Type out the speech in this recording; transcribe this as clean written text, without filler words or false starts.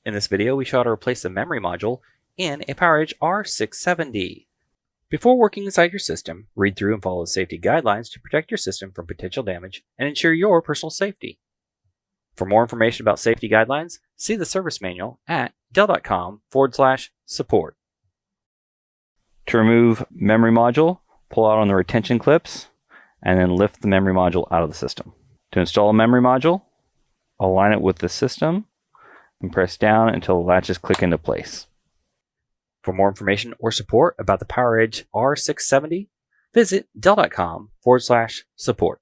In this video, we show how to replace the memory module in a PowerEdge R670. Before working inside your system, read through and follow the safety guidelines to protect your system from potential damage and ensure your personal safety. For more information about safety guidelines, see the service manual at dell.com/support. To remove memory module, pull out on the retention clips and then lift the memory module out of the system. To install a memory module, align it with the system and press down until the latches click into place. For more information or support about the PowerEdge R670, visit dell.com/support.